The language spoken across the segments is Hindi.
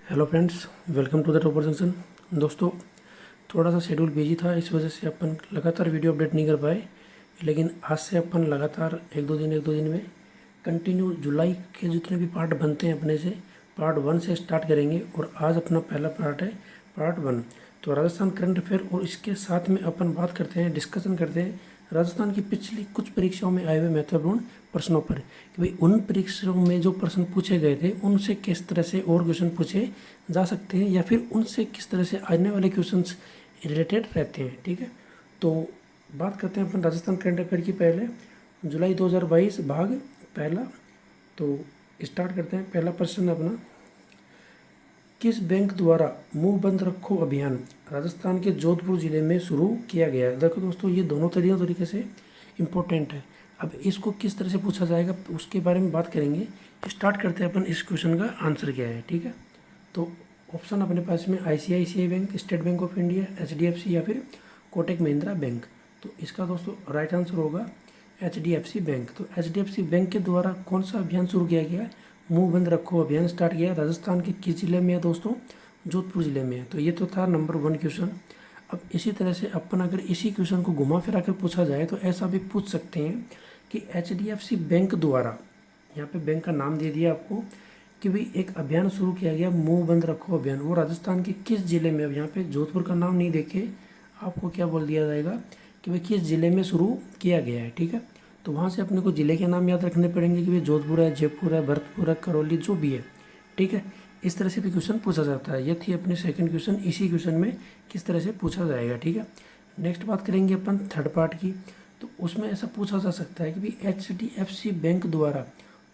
Hello friends, welcome to the topper junction. दोस्तों, थोड़ा सा शेड्यूल बिजी था, इस वजह से अपन लगातार वीडियो अपडेट नहीं कर पाए। लेकिन आज से अपन लगातार एक दो दिन में कंटिन्यू जुलाई के जितने भी पार्ट बनते हैं अपने से पार्ट 1 से स्टार्ट करेंगे। और आज अपना पहला पार्ट है पार्ट 1। तो राजस्थान करंट अफेयर और इसके साथ में अपन बात करते हैं, डिस्कशन करते हैं राजस्थान की पिछली कुछ परीक्षाओं में आए हुए महत्वपूर्ण प्रश्नों पर कि भाई उन परीक्षाओं में जो प्रश्न पूछे गए थे उनसे किस तरह से और क्वेश्चन पूछे जा सकते हैं या फिर उनसे किस तरह से आने वाले क्वेश्चंस रिलेटेड रहते हैं। ठीक है, तो बात करते हैं अपन राजस्थान करंट अफेयर की। पहले जुलाई 2022 भाग पहला। तो स्टार्ट करते हैं। पहला प्रश्न अपना, किस बैंक द्वारा मुंह बंद रखो अभियान राजस्थान के जोधपुर जिले में शुरू किया गया है। देखो दोस्तों, ये दोनों तरीके से इम्पोर्टेंट है। अब इसको किस तरह से पूछा जाएगा उसके बारे में बात करेंगे। स्टार्ट करते हैं अपन इस क्वेश्चन का आंसर क्या है। ठीक है, तो ऑप्शन अपने पास में ICICI bank, state bank of India, HDFC या फिर कोटक महिंद्रा बैंक। तो इसका दोस्तों राइट आंसर होगा HDFC बैंक। तो HDFC बैंक के द्वारा कौन सा अभियान शुरू किया गया, मुंह बंद रखो अभियान स्टार्ट किया राजस्थान के किस जिले में है दोस्तों, जोधपुर जिले में है। तो ये तो था नंबर 1 क्वेश्चन। अब इसी तरह से अपन अगर इसी क्वेश्चन को घुमा फिरा कर पूछा जाए तो ऐसा भी पूछ सकते हैं कि HDFC बैंक द्वारा, यहाँ पे बैंक का नाम दे दिया आपको कि भाई एक अभियान शुरू किया गया मुंह बंद रखो अभियान, वो राजस्थान के किस जिले में। अब यहाँ पे जोधपुर का नाम नहीं देखे आपको क्या बोल दिया जाएगा कि भाई किस जिले में शुरू किया गया है। ठीक है, तो वहाँ से अपने को ज़िले के नाम याद रखने पड़ेंगे कि भाई जोधपुर है, जयपुर है, भरतपुर है, करौली, जो भी है। ठीक है, इस तरह से भी क्वेश्चन पूछा जाता है। ये थी अपने सेकंड क्वेश्चन। इसी क्वेश्चन में किस तरह से पूछा जाएगा। ठीक है, नेक्स्ट बात करेंगे अपन थर्ड पार्ट की। तो उसमें ऐसा पूछा जा सकता है कि भाई HDFC बैंक द्वारा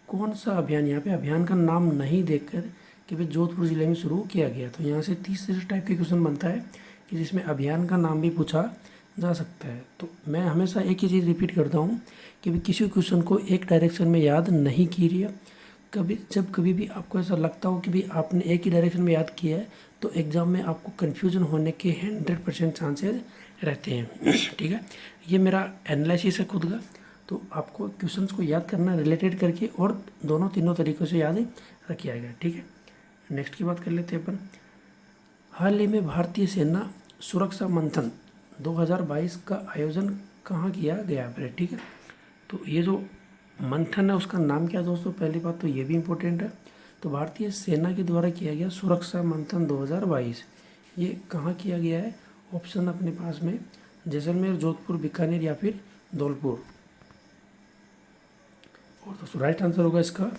कौन सा अभियान, यहाँ पे अभियान का नाम नहीं देखकर कि भाई जोधपुर जिले में शुरू किया गया। तो यहाँ से तीसरे टाइप के क्वेश्चन बनता है कि जिसमें अभियान का नाम भी पूछा जा सकता है। तो मैं हमेशा एक ही चीज़ रिपीट करता हूँ कि भी किसी क्वेश्चन को एक डायरेक्शन में याद नहीं कीजिए। कभी भी आपको ऐसा लगता हो कि भी आपने एक ही डायरेक्शन में याद किया है तो एग्ज़ाम में आपको कन्फ्यूजन होने के 100% चांसेस रहते हैं। ठीक है, ये मेरा एनालिसिस है खुद का। तो आपको क्वेश्चंस को याद करना रिलेटेड करके और दोनों तीनों तरीक़ों से याद रखिएगा। ठीक है, नेक्स्ट की बात कर लेते हैं अपन। हाल ही में भारतीय सेना सुरक्षा मंथन 2022 का आयोजन कहाँ किया गया है। ठीक है, तो ये जो मंथन है उसका नाम क्या है दोस्तों, पहली बात तो ये भी इम्पोर्टेंट है। तो भारतीय सेना के द्वारा किया गया सुरक्षा मंथन 2022, ये कहाँ किया गया है। ऑप्शन अपने पास में जैसलमेर, जोधपुर, बीकानेर या फिर धौलपुर। और दोस्तों राइट आंसर होगा इसका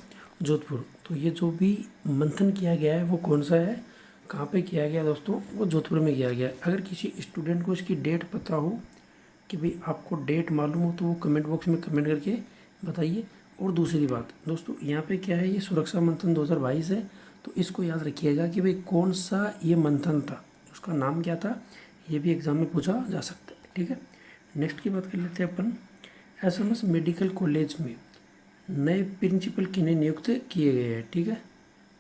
जोधपुर। तो ये जो भी मंथन किया गया है वो कौन सा है, कहाँ पे किया गया दोस्तों, वो जोधपुर में किया गया है। अगर किसी स्टूडेंट को इसकी डेट पता हो कि भाई आपको डेट मालूम हो तो वो कमेंट बॉक्स में कमेंट करके बताइए। और दूसरी बात दोस्तों, यहाँ पे क्या है, ये सुरक्षा मंथन 2022 है। तो इसको याद रखिएगा कि भाई कौन सा ये मंथन था, उसका नाम क्या था, ये भी एग्जाम में पूछा जा सकता है। ठीक है, नेक्स्ट की बात कर लेते हैं अपन। SMS मेडिकल कॉलेज में नए प्रिंसिपल किन्हें नियुक्त किए गए हैं। ठीक है,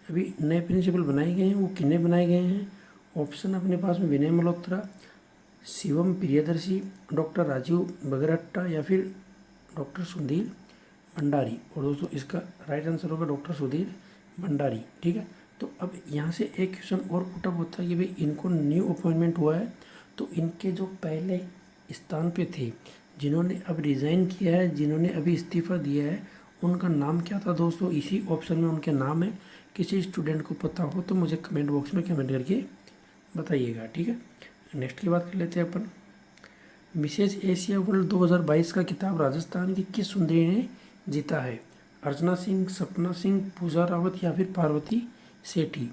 अभी नए प्रिंसिपल बनाए गए हैं, वो किन्हें बनाए गए हैं। ऑप्शन अपने पास में विनय मल्होत्रा, शिवम प्रियदर्शी, डॉक्टर राजीव बगरहट्टा या फिर डॉक्टर सुधीर भंडारी। और दोस्तों इसका राइट आंसर होगा डॉक्टर सुधीर भंडारी। ठीक है, तो अब यहाँ से एक क्वेश्चन और पुटअप होता है कि भाई इनको न्यू अपॉइंटमेंट हुआ है तो इनके जो पहले स्थान पे थे, जिन्होंने अब रिज़ाइन किया है, जिन्होंने अभी इस्तीफ़ा दिया है, उनका नाम क्या था दोस्तों। इसी ऑप्शन में उनके नाम है। किसी स्टूडेंट को पता हो तो मुझे कमेंट बॉक्स में कमेंट करके बताइएगा। ठीक है, नेक्स्ट की बात कर लेते हैं अपन। मिसेज एशिया वर्ल्ड 2022 का खिताब राजस्थान की किस सुंदरी ने जीता है। अर्चना सिंह, सपना सिंह, पूजा रावत या फिर पार्वती सेठी।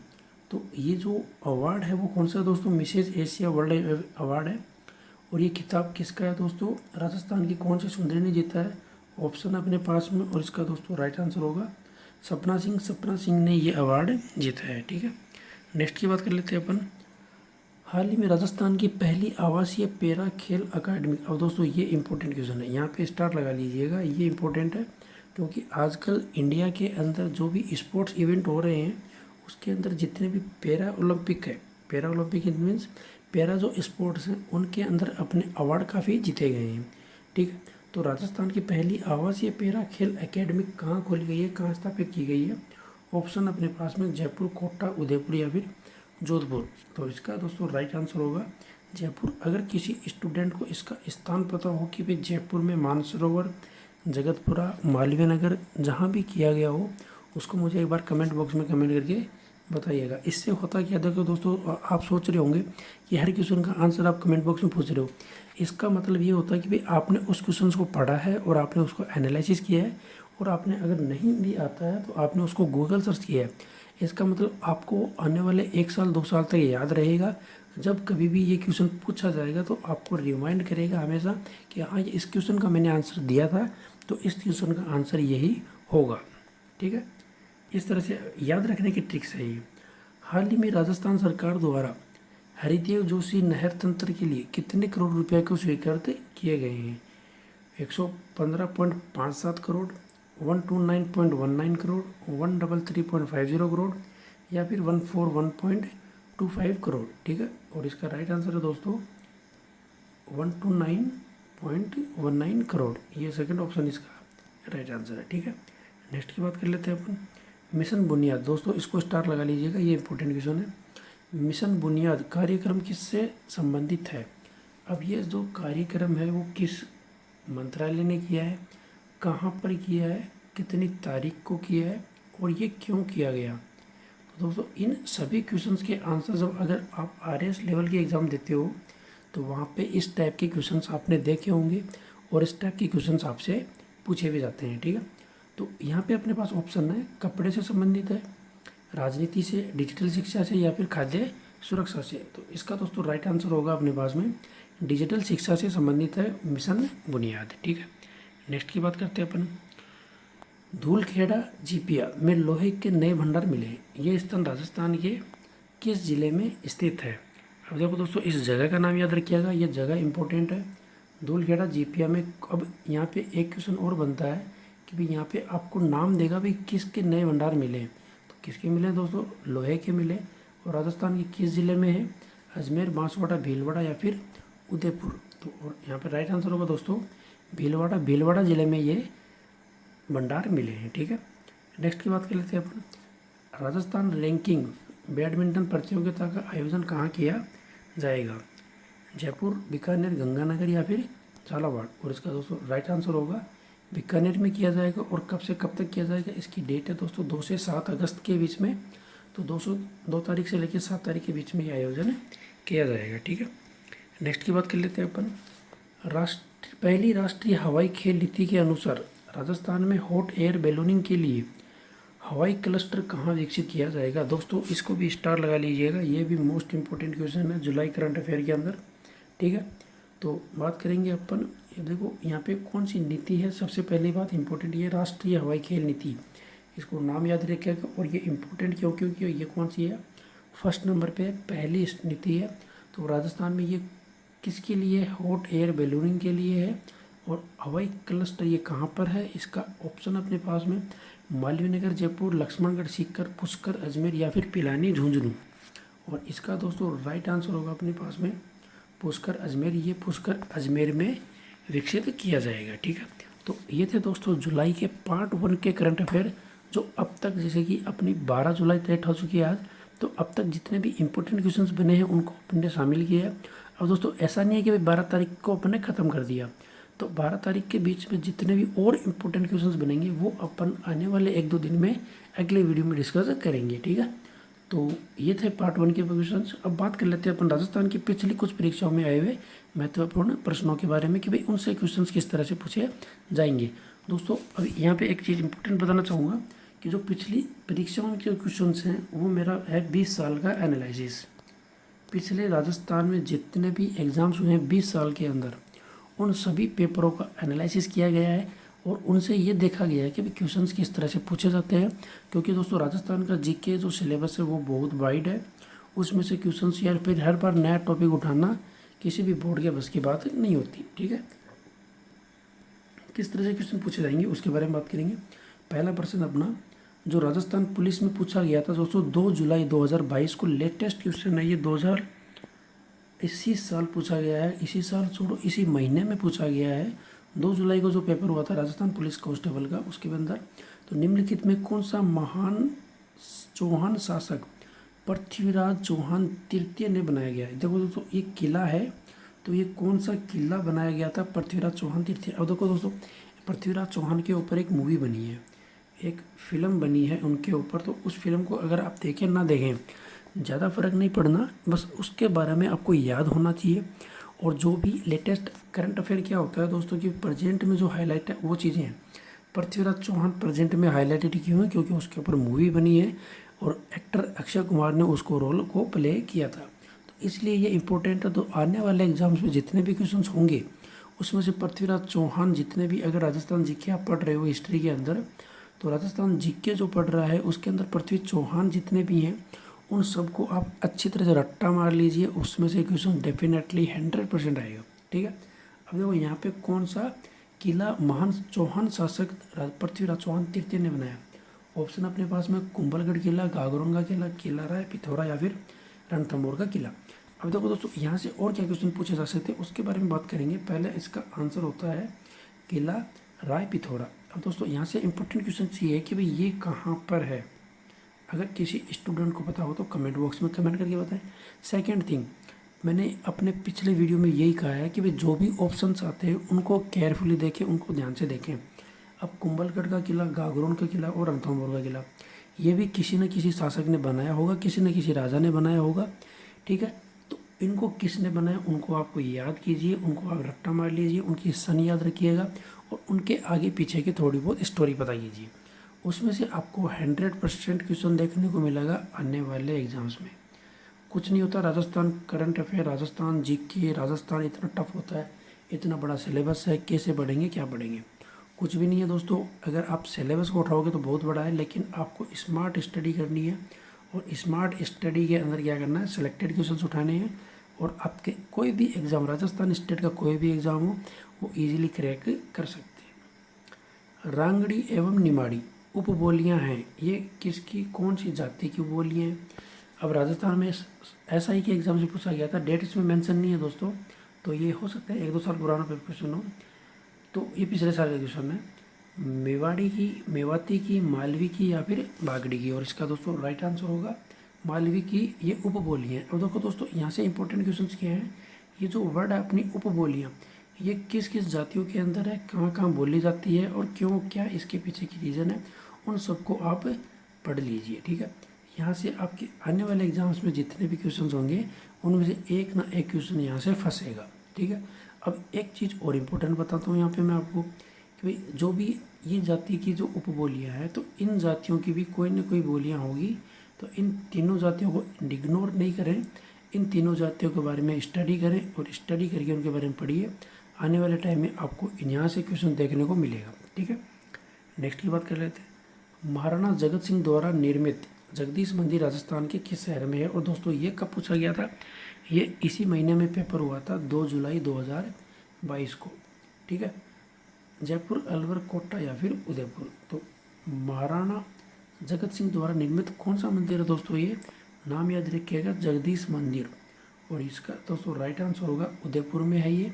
तो ये जो अवार्ड है वो कौन सा है दोस्तों, मिसेज एशिया वर्ल्ड अवार्ड है। और ये खिताब किसका है दोस्तों, राजस्थान की कौन सी सुंदरी ने जीता है। ऑप्शन अपने पास में, और इसका दोस्तों राइट आंसर होगा सपना सिंह। सपना सिंह ने ये अवार्ड जीता है। ठीक है, नेक्स्ट की बात कर लेते हैं अपन। हाल ही में राजस्थान की पहली आवासीय पैरा खेल अकादमी। अब दोस्तों ये इंपॉर्टेंट क्वेश्चन है, यहाँ पे स्टार लगा लीजिएगा, ये इंपॉर्टेंट है क्योंकि आजकल इंडिया के अंदर जो भी स्पोर्ट्स इवेंट हो रहे हैं उसके अंदर जितने भी पैरा ओलंपिक है, पैरा ओलंपिक मीन्स पैरा जो स्पोर्ट्स हैं उनके अंदर अपने अवार्ड काफ़ी जीते गए हैं। ठीक है, तो राजस्थान की पहली आवासीय पैरा खेल अकेडमी कहाँ खोली गई है, कहाँ स्थापित की गई है। ऑप्शन अपने पास में जयपुर, कोटा, उदयपुर या फिर जोधपुर। तो इसका दोस्तों राइट आंसर होगा जयपुर। अगर किसी स्टूडेंट को इसका स्थान पता हो कि भाई जयपुर में मानसरोवर, जगतपुरा, मालवीय नगर जहाँ भी किया गया हो, उसको मुझे एक बार कमेंट बॉक्स में कमेंट करके बताइएगा। इससे होता क्या, देखो दोस्तों, आप सोच रहे होंगे कि हर क्वेश्चन का आंसर आप कमेंट बॉक्स में पूछ रहे हो। इसका मतलब ये होता है कि भाई आपने उस क्वेश्चन को पढ़ा है और आपने उसको एनालिसिस किया है, और आपने अगर नहीं भी आता है तो आपने उसको गूगल सर्च किया है। इसका मतलब आपको आने वाले 1 साल 2 साल तक याद रहेगा। जब कभी भी ये क्वेश्चन पूछा जाएगा तो आपको रिमाइंड करेगा हमेशा कि हाँ, ये इस क्वेश्चन का मैंने आंसर दिया था, तो इस क्वेश्चन का आंसर यही होगा। ठीक है, इस तरह से याद रखने की ट्रिक्स है ये। हाल ही में राजस्थान सरकार द्वारा हरिदेव जोशी नहर तंत्र के लिए कितने करोड़ रुपए को स्वीकृत किए गए हैं? 115.57 करोड़, 129.19 करोड़, 133.50 करोड़ या फिर 141.25 करोड़। ठीक है, और इसका राइट आंसर है दोस्तों 129.19 करोड़। ये सेकंड ऑप्शन इसका राइट आंसर है। ठीक है, नेक्स्ट की बात कर लेते हैं अपन। मिशन बुनियाद, दोस्तों इसको स्टार लगा लीजिएगा, ये इंपॉर्टेंट क्वेश्चन है। मिशन बुनियाद कार्यक्रम किससे संबंधित है? अब ये जो कार्यक्रम है वो किस मंत्रालय ने किया है, कहाँ पर किया है, कितनी तारीख को किया है और ये क्यों किया गया? तो दोस्तों इन सभी क्वेश्चंस के आंसर जब अगर आप आरएस लेवल की एग्ज़ाम देते हो तो वहाँ पे इस टाइप के क्वेश्चंस आपने देखे होंगे और इस टाइप के क्वेश्चंस आपसे पूछे भी जाते हैं। ठीक है, तो यहाँ पे अपने पास ऑप्शन है कपड़े से संबंधित है, राजनीति से, डिजिटल शिक्षा से या फिर खाद्य सुरक्षा से। तो इसका दोस्तों राइट आंसर होगा अपने पास में डिजिटल शिक्षा से संबंधित है मिशन बुनियाद। ठीक है, नेक्स्ट की बात करते हैं अपन। धूलखेड़ा जीपिया में लोहे के नए भंडार मिले, ये स्थान राजस्थान के किस जिले में स्थित है? अब देखो दोस्तों, इस जगह का नाम याद रखिएगा, ये जगह इंपॉर्टेंट है, धूलखेड़ा जीपिया में। अब यहाँ पे एक क्वेश्चन और बनता है कि भाई यहाँ पे आपको नाम देगा भाई किसके नए भंडार मिले। तो किसके मिले दोस्तों? लोहे के मिले, और राजस्थान के किस जिले में है? अजमेर, बांसवाड़ा, भीलवाड़ा या फिर उदयपुर। तो और यहाँ पे राइट आंसर होगा दोस्तों भीलवाड़ा जिले में ये भंडार मिले हैं। ठीक है, नेक्स्ट की बात कर लेते हैं अपन। राजस्थान रैंकिंग बैडमिंटन प्रतियोगिता का आयोजन कहाँ किया जाएगा? जयपुर, बीकानेर, गंगानगर या फिर झालावाड़। और इसका दोस्तों राइट आंसर होगा बीकानेर में किया जाएगा। और कब से कब तक किया जाएगा, इसकी डेट है दोस्तों 2 से 7 अगस्त के बीच में। तो 2 तारीख से लेकर 7 तारीख के बीच में ये आयोजन किया जाएगा। ठीक है, नेक्स्ट की बात कर लेते हैं अपन। पहली राष्ट्रीय हवाई खेल नीति के अनुसार राजस्थान में हॉट एयर बैलूनिंग के लिए हवाई क्लस्टर कहाँ विकसित किया जाएगा? दोस्तों इसको भी स्टार लगा लीजिएगा, ये भी मोस्ट इंपॉर्टेंट क्वेश्चन है जुलाई करंट अफेयर के अंदर। ठीक है, तो बात करेंगे अपन, ये देखो यहाँ पे कौन सी नीति है। सबसे पहली बात इंपॉर्टेंट, ये राष्ट्रीय हवाई खेल नीति, इसको नाम याद रखिएगा। और ये इंपॉर्टेंट क्यों? क्योंकि ये कौन सी है? फर्स्ट नंबर पे पहली नीति है। तो राजस्थान में ये किसके लिए? हॉट एयर बैलूनिंग के लिए है। और हवाई क्लस्टर ये कहाँ पर है? इसका ऑप्शन अपने पास में मालवीय नगर, जयपुर, लक्ष्मणगढ़, सीकर, पुष्कर, अजमेर या फिर पिलानी, झुंझुनू। और इसका दोस्तों राइट आंसर होगा अपने पास में पुष्कर, अजमेर। ये पुष्कर अजमेर में विकसित किया जाएगा। ठीक है, तो ये थे दोस्तों जुलाई के पार्ट 1 के करंट अफेयर, जो अब तक जैसे कि अपनी 12 जुलाई तय हो चुकी है आज। तो अब तक जितने भी इंपॉर्टेंट क्वेश्चंस बने हैं उनको अपन ने शामिल किया है। अब दोस्तों ऐसा नहीं है कि भाई 12 तारीख को अपन ने ख़त्म कर दिया। तो 12 तारीख के बीच में जितने भी और इम्पोर्टेंट क्वेश्चंस बनेंगे वो अपन आने वाले 1-2 दिन में अगले वीडियो में डिस्कस करेंगे। ठीक है, तो ये थे पार्ट 1 के क्वेश्चंस। अब बात कर लेते हैं अपन राजस्थान की पिछली कुछ परीक्षाओं में आए हुए महत्वपूर्ण प्रश्नों के बारे में कि भाई उनसे क्वेश्चंस किस तरह से पूछे जाएंगे। दोस्तों अब यहाँ पे एक चीज़ इंपॉर्टेंट बताना चाहूँगा कि जो पिछली परीक्षाओं के क्वेश्चंस हैं वो मेरा है 20 साल का एनालिसिस। पिछले राजस्थान में जितने भी एग्ज़ाम्स हुए हैं 20 साल के अंदर, उन सभी पेपरों का एनालिसिस किया गया है और उनसे ये देखा गया है कि भी क्वेश्चंस किस तरह से पूछे जाते हैं। क्योंकि दोस्तों राजस्थान का जीके जो सिलेबस है वो बहुत वाइड है, उसमें से क्वेश्चंस या फिर हर बार नया टॉपिक उठाना किसी भी बोर्ड के बस की बात नहीं होती। ठीक है, किस तरह से क्वेश्चन पूछे जाएंगे उसके बारे में बात करेंगे। पहला प्रश्न अपना जो राजस्थान पुलिस में पूछा गया था दोस्तों 2 जुलाई 2022 को, लेटेस्ट क्वेश्चन है ये, 2000 इसी साल पूछा गया है, इसी साल छोड़ो इसी महीने में पूछा गया है। 2 जुलाई को जो पेपर हुआ था राजस्थान पुलिस कांस्टेबल का, उसके अंदर तो निम्नलिखित में कौन सा महान चौहान शासक पृथ्वीराज चौहान तृतीय ने बनाया गया है। देखो दोस्तों ये किला है, तो ये कौन सा किला बनाया गया था? पृथ्वीराज चौहान तृतीय। अब देखो दोस्तों पृथ्वीराज चौहान के ऊपर एक मूवी बनी है, एक फिल्म बनी है उनके ऊपर, तो उस फिल्म को अगर आप देखें ना देखें ज़्यादा फर्क नहीं पड़ना, बस उसके बारे में आपको याद होना चाहिए। और जो भी लेटेस्ट करंट अफेयर क्या होता है दोस्तों कि प्रेजेंट में जो हाईलाइट है वो चीज़ें हैं। पृथ्वीराज चौहान प्रेजेंट में हाईलाइटेड क्यों है? क्योंकि उसके ऊपर मूवी बनी है और एक्टर अक्षय कुमार ने उसको रोल को प्ले किया था, तो इसलिए ये इंपॉर्टेंट है। तो आने वाले एग्जाम्स में जितने भी क्वेश्चंस होंगे उसमें से पृथ्वीराज चौहान जितने भी, अगर राजस्थान जीके आप पढ़ रहे हो हिस्ट्री के अंदर, तो राजस्थान जीके जो पढ़ रहा है उसके अंदर पृथ्वी चौहान जितने भी हैं उन सबको आप अच्छी तरह से रट्टा मार लीजिए, उसमें से क्वेश्चन डेफिनेटली 100% आएगा। ठीक है, अब देखो यहाँ पे कौन सा किला महान चौहान शासक पृथ्वीराज चौहान तृतीय ने बनाया? ऑप्शन अपने पास में कुंभलगढ़ किला, गागरोन का किला, किला राय पिथौरा या फिर रणथंभौर का किला। अब देखो दोस्तों यहाँ से और क्या क्वेश्चन पूछे जा सकते हैं उसके बारे में बात करेंगे। पहले इसका आंसर होता है किला राय पिथौरा। अब दोस्तों यहाँ से इंपॉर्टेंट क्वेश्चन ये है कि भाई ये कहाँ पर है? अगर किसी स्टूडेंट को पता हो तो कमेंट बॉक्स में कमेंट करके बताएं। सेकंड थिंग, मैंने अपने पिछले वीडियो में यही कहा है कि भाई जो भी ऑप्शंस आते हैं उनको केयरफुली देखें, उनको ध्यान से देखें। अब कुंभलगढ़ का किला, गागरोन का किला और रणथंभौर का किला, ये भी किसी न किसी शासक ने बनाया होगा, किसी न किसी राजा ने बनाया होगा। ठीक है, तो इनको किसने बनाया उनको आपको याद कीजिए, उनको आप रट्टा मार लीजिए, उनकी सन याद रखिएगा और उनके आगे पीछे की थोड़ी बहुत स्टोरी पता कीजिए। उसमें से आपको 100% क्वेश्चन देखने को मिलेगा आने वाले एग्जाम्स में। कुछ नहीं होता, Rajasthan current affair, Rajasthan GK, Rajasthan इतना टफ होता है, इतना बड़ा सिलेबस है, कैसे पढ़ेंगे, क्या पढ़ेंगे? कुछ भी नहीं है दोस्तों। अगर आप सिलेबस को उठाओगे तो बहुत बड़ा है, लेकिन आपको स्मार्ट स्टडी करनी है और स्मार्ट स्टडी के अंदर क्या करना है, सिलेक्टेड क्वेश्चन उठाने हैं और आपके कोई भी एग्ज़ाम, राजस्थान स्टेट का कोई भी एग्ज़ाम हो वो ईजिली क्रैक कर सकते हैं। रांगड़ी एवं निमाड़ी उपबोलियाँ हैं, ये किसकी, कौन सी जाति की उपबोलियाँ हैं? अब राजस्थान में ऐसा ही कि एग्जाम से पूछा गया था, डेट इसमें मेंशन नहीं है दोस्तों, तो ये हो सकता है 1-2 साल पुराना पेपर क्वेश्चन हो, तो ये पिछले साल का क्वेश्चन है। मेवाड़ी की, मेवाती की, मालवी की या फिर बागड़ी की, और इसका दोस्तों राइट आंसर होगा मालवी की। ये उपबोलियाँ। अब देखो दोस्तों यहाँ से इंपॉर्टेंट क्वेश्चन क्या हैं, ये जो वर्ड है अपनी उपबोलियाँ, ये किस किस जातियों के अंदर है, कहाँ कहाँ बोली जाती है और क्यों, क्या इसके पीछे की रीज़न है, उन सबको आप पढ़ लीजिए। ठीक है, यहाँ से आपके आने वाले एग्जाम्स में जितने भी क्वेश्चंस होंगे उनमें से एक ना एक क्वेश्चन यहाँ से फंसेगा। ठीक है, अब एक चीज़ और इम्पोर्टेंट बताता हूँ यहाँ पे मैं आपको कि भाई जो भी ये जाति की जो उपबोलियाँ हैं, तो इन जातियों की भी कोई ना कोई बोलियाँ होगी, तो इन तीनों जातियों को इग्नोर नहीं करें, इन तीनों जातियों के बारे में स्टडी करें और स्टडी करके उनके बारे में पढ़िए। आने वाले टाइम में आपको यहाँ से क्वेश्चन देखने को मिलेगा। ठीक है, नेक्स्ट की बात कर लेते हैं। महाराणा जगत सिंह द्वारा निर्मित जगदीश मंदिर राजस्थान के किस शहर में है? और दोस्तों ये कब पूछा गया था? ये इसी महीने में पेपर हुआ था, 2 जुलाई 2022 को। ठीक है, जयपुर, अलवर, कोटा या फिर उदयपुर। तो महाराणा जगत सिंह द्वारा निर्मित कौन सा मंदिर है दोस्तों? ये नाम याद रखिएगा, जगदीश मंदिर। और इसका दोस्तों राइट आंसर होगा उदयपुर में है, ये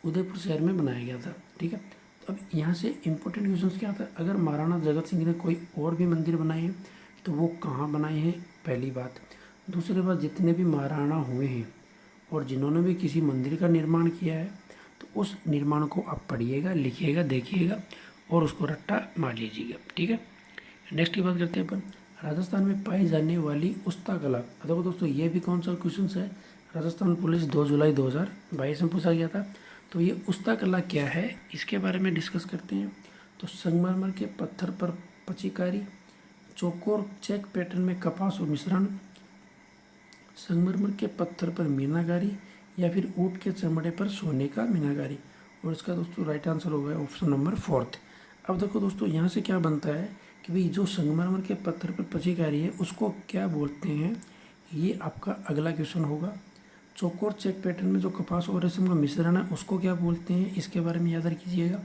उदयपुर शहर में बनाया गया था। ठीक है, अब यहाँ से इम्पोर्टेंट क्वेश्चन क्या आता है, अगर महाराणा जगत सिंह ने कोई और भी मंदिर बनाए हैं तो वो कहाँ बनाए हैं, पहली बात। दूसरी बात, जितने भी महाराणा हुए हैं और जिन्होंने भी किसी मंदिर का निर्माण किया है तो उस निर्माण को आप पढ़िएगा, लिखिएगा, देखिएगा और उसको रट्टा मार लीजिएगा। ठीक है, नेक्स्ट की बात करते हैं अपन, राजस्थान में पाई जाने वाली उस्ता कला। देखो दोस्तों ये भी कौन सा क्वेश्चन है, राजस्थान पुलिस 2 जुलाई 2022 में पूछा गया था। तो ये उस्ता कला क्या है, इसके बारे में डिस्कस करते हैं। तो संगमरमर के पत्थर पर पचिकारी, चौकोर चेक पैटर्न में कपास और मिश्रण, संगमरमर के पत्थर पर मीनाकारी या फिर ऊँट के चमड़े पर सोने का मीनाकारी। और इसका दोस्तों राइट आंसर होगा ऑप्शन नंबर 4। अब देखो दोस्तों यहाँ से क्या बनता है कि भाई जो संगमरमर के पत्थर पर पचिकारी है उसको क्या बोलते हैं, ये आपका अगला क्वेश्चन होगा। चौकोर चेक पैटर्न में जो कपास और रेशम का मिश्रण है उसको क्या बोलते हैं, इसके बारे में याद रखिएगा।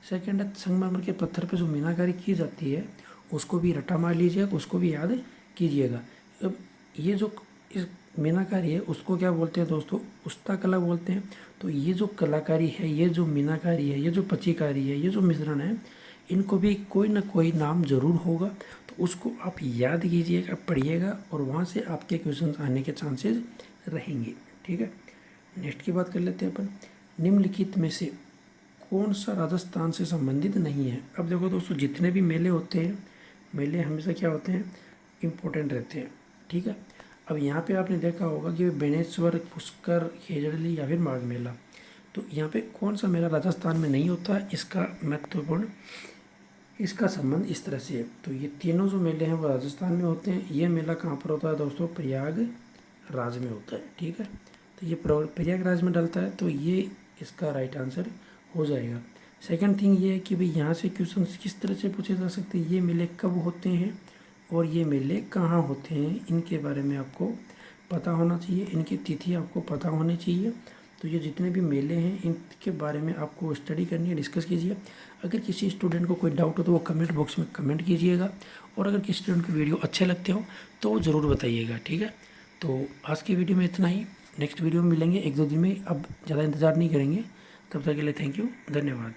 सेकंड है, संगमरमर के पत्थर पे जो मीनाकारी की जाती है उसको भी रट्टा मार लीजिएगा, उसको भी याद कीजिएगा। अब ये जो इस मीनाकारी है उसको क्या बोलते हैं दोस्तों, उस्ता कला बोलते हैं। तो ये जो कलाकारी है, ये जो मीनाकारी है, ये जो पचिकारी है, ये जो मिश्रण है, इनको भी कोई ना कोई नाम ज़रूर होगा, तो उसको आप याद कीजिएगा, पढ़िएगा और वहाँ से आपके क्वेश्चन आने के चांसेस रहेंगे। ठीक है, नेक्स्ट की बात कर लेते हैं अपन। निम्नलिखित में से कौन सा राजस्थान से संबंधित नहीं है। अब देखो दोस्तों, जितने भी मेले होते हैं, मेले हमेशा क्या होते हैं, इम्पोर्टेंट रहते हैं। ठीक है, अब यहाँ पे आपने देखा होगा कि बेनेश्वर, पुष्कर, खेजड़ली या फिर माघ मेला, तो यहाँ पे कौन सा मेला राजस्थान में नहीं होता, इसका महत्वपूर्ण, इसका संबंध इस तरह से है। तो ये तीनों जो मेले हैं वो राजस्थान में होते हैं। ये मेला कहाँ पर होता है दोस्तों, प्रयागराज में होता है। ठीक है, तो ये प्रयागराज में डलता है, तो ये इसका राइट आंसर हो जाएगा। सेकंड थिंग ये है कि भाई यहाँ से क्वेश्चन किस तरह से पूछे जा सकते हैं, ये मेले कब होते हैं और ये मेले कहाँ होते हैं, इनके बारे में आपको पता होना चाहिए, इनकी तिथि आपको पता होनी चाहिए। तो ये जितने भी मेले हैं इनके बारे में आपको स्टडी करनी है, डिस्कस कीजिए। अगर किसी स्टूडेंट को कोई डाउट हो तो वो कमेंट बॉक्स में कमेंट कीजिएगा, और अगर किसी स्टूडेंट के वीडियो अच्छे लगते हो तो ज़रूर बताइएगा। ठीक है, तो आज की वीडियो में इतना ही। नेक्स्ट वीडियो में मिलेंगे 1-2 दिन में, अब ज़्यादा इंतज़ार नहीं करेंगे। तब तक के लिए थैंक यू, धन्यवाद।